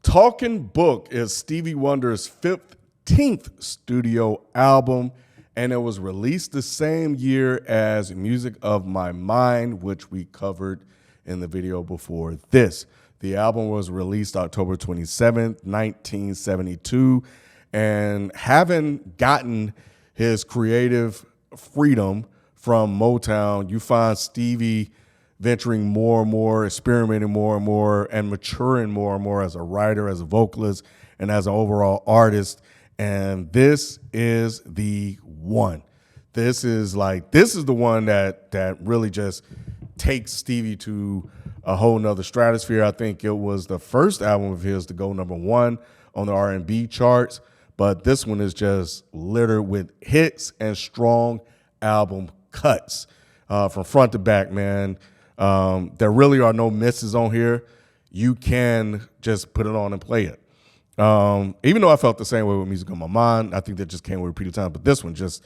Talking Book is Stevie Wonder's 15th studio album, and it was released the same year as Music of My Mind, which we covered in the video before this. The album was released October 27th, 1972, and having gotten his creative freedom from Motown, you find Stevie venturing more and more, experimenting more and more, and maturing more and more as a writer, as a vocalist, and as an overall artist. And this is the one. This is the one that really just takes Stevie to a whole nother stratosphere. I think it was the first album of his to go #1 on the R&B charts, but this one is just littered with hits and strong album cuts from front to back, man. There really are no misses on here. You can just put it on and play it. Even though I felt the same way with Music on My Mind, I think that just came with repeated time. But this one just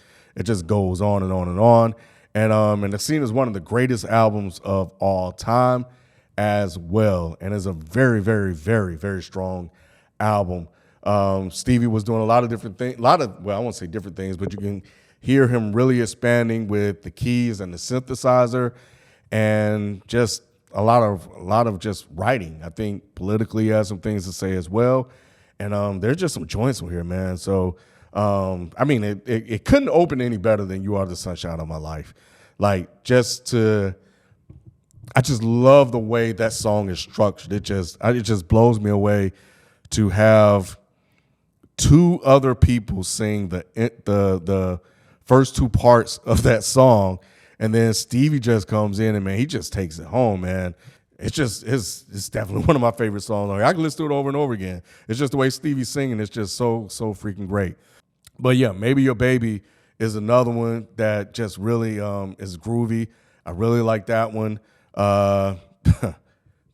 goes on and on and on. And it's seen as one of the greatest albums of all time as well. And it's a very, very, very, very strong album. Stevie was doing a lot of different things, well, I won't say different things, but you can hear him really expanding with the keys and the synthesizer, and just a lot of just writing. I think politically he has some things to say as well. And there's just some joints on here, man. So, I mean, it couldn't open any better than You Are the Sunshine of My Life. I just love the way that song is structured. It just blows me away to have two other people sing the first two parts of that song, and then Stevie just comes in and, man, he just takes it home, man. It's definitely one of my favorite songs. I can listen to it over and over again. It's just the way Stevie's singing. It's just so freaking great. But yeah, Maybe Your Baby is another one that just really is groovy. I really like that one.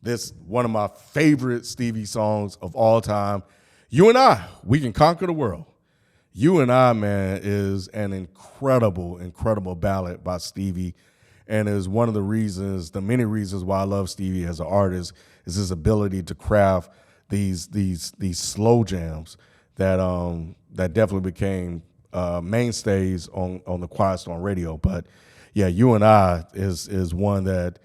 This one of my favorite Stevie songs of all time. You and I, We Can Conquer the World. You and I, man, is an incredible, incredible ballad by Stevie, and is one of the many reasons why I love Stevie as an artist, is his ability to craft these slow jams that definitely became mainstays on the Quiet Storm radio. But yeah, You and I is one that,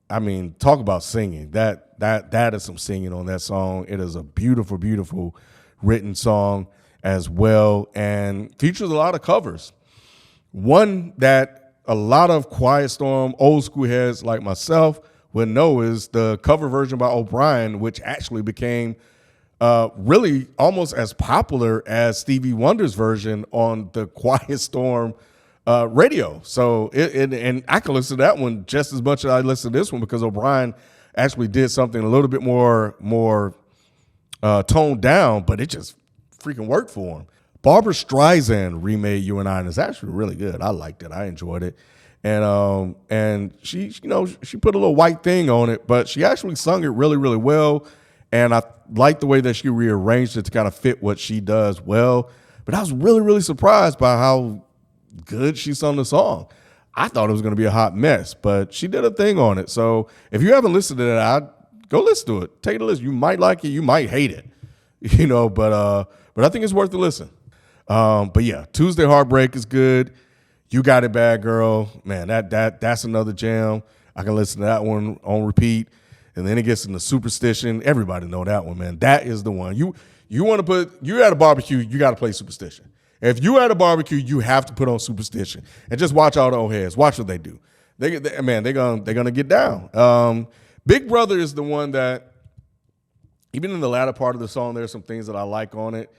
I mean, talk about singing. That is some singing on that song. It is a beautiful, beautiful written song as well, and features a lot of covers. One that a lot of Quiet Storm old school heads like myself would know is the cover version by O'Brien, which actually became really almost as popular as Stevie Wonder's version on the Quiet Storm radio. So and I can listen to that one just as much as I listen to this one, because O'Brien actually did something a little bit more toned down, but it just freaking worked for him. Barbra Streisand remade You and I, and it's actually really good. I liked it. I enjoyed it. And she put a little white thing on it, but she actually sung it really, really well. And I like the way that she rearranged it to kind of fit what she does well. But I was really, really surprised by how good she sung the song. I thought it was going to be a hot mess, but she did a thing on it. So if you haven't listened to that, go listen to it. Take a listen. You might like it. You might hate it, but I think it's worth the listen. But yeah, Tuesday Heartbreak is good. You Got It Bad Girl, man, that's another jam. I can listen to that one on repeat. And then it gets into Superstition. Everybody know that one, man. That is the one. You at a barbecue, you got to play Superstition. If you at a barbecue, you have to put on Superstition, and just watch all the old heads. Watch what they do. They're gonna get down. Big Brother is the one that, even in the latter part of the song, there's some things that I like on it.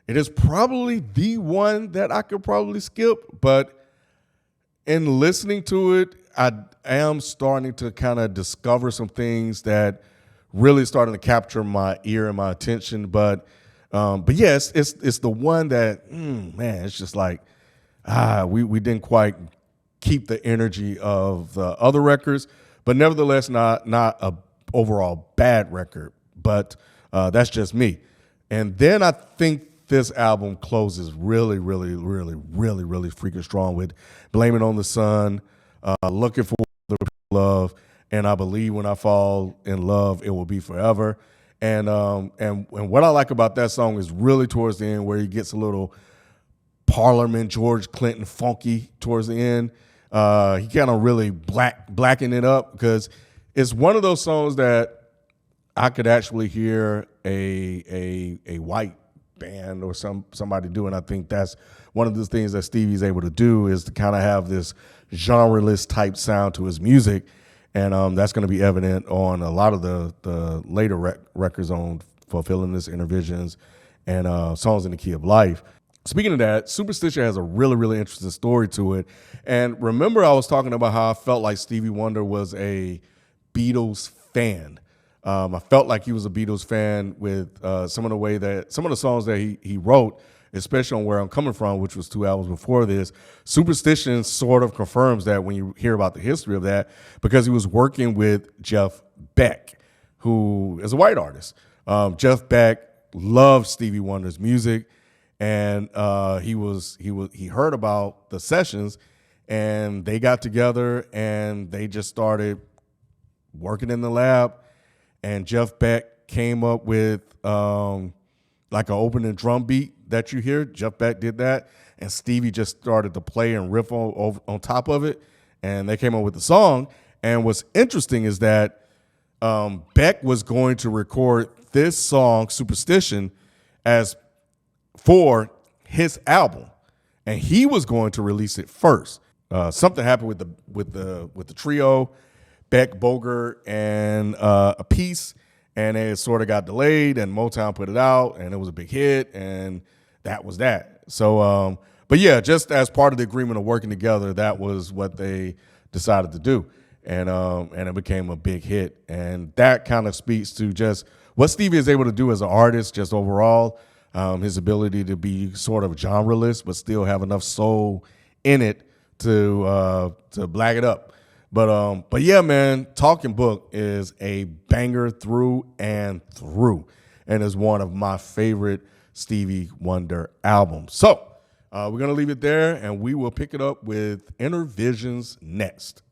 It is probably the one that I could probably skip, but in listening to it, I am starting to kind of discover some things that really starting to capture my ear and my attention. But yes, it's the one that, man, it's just like, we didn't quite keep the energy of the other records, but nevertheless, not a overall bad record. But that's just me. And then I think this album closes really, really, really, really, really freaking strong with Blame It on the Sun, Looking for the Love, and I Believe When I Fall in Love, It Will Be Forever. And what I like about that song is really towards the end where he gets a little Parliament George Clinton funky towards the end. He kind of really blacken it up because it's one of those songs that I could actually hear a white band or somebody do, and I think that's one of the things that Stevie's able to do is to kind of have this genreless type sound to his music, and that's going to be evident on a lot of the later records on Fulfilling This, Intervisions, and Songs in the Key of Life. Speaking of that, Superstition has a really, really interesting story to it. And remember I was talking about how I felt like Stevie Wonder was a Beatles fan. I felt like he was a Beatles fan with some of the songs that he wrote, especially on Where I'm Coming From, which was 2 albums before this. Superstition sort of confirms that when you hear about the history of that, because he was working with Jeff Beck, who is a white artist. Jeff Beck loved Stevie Wonder's music, and he heard about the sessions, and they got together and they just started working in the lab. And Jeff Beck came up with like an opening drum beat that you hear. Jeff Beck did that, and Stevie just started to play and riff on top of it, and they came up with the song. And what's interesting is that Beck was going to record this song, Superstition, as for his album, and he was going to release it first. Something happened with the trio, Beck, Bogert, and a piece, and it sort of got delayed, and Motown put it out, and it was a big hit, and that was that. So, but yeah, just as part of the agreement of working together, that was what they decided to do, and it became a big hit, and that kind of speaks to just what Stevie is able to do as an artist, just overall, his ability to be sort of genreless, but still have enough soul in it to black it up. But yeah, man, Talking Book is a banger through and through, and is one of my favorite Stevie Wonder albums. So we're gonna leave it there, and we will pick it up with Intervisions next.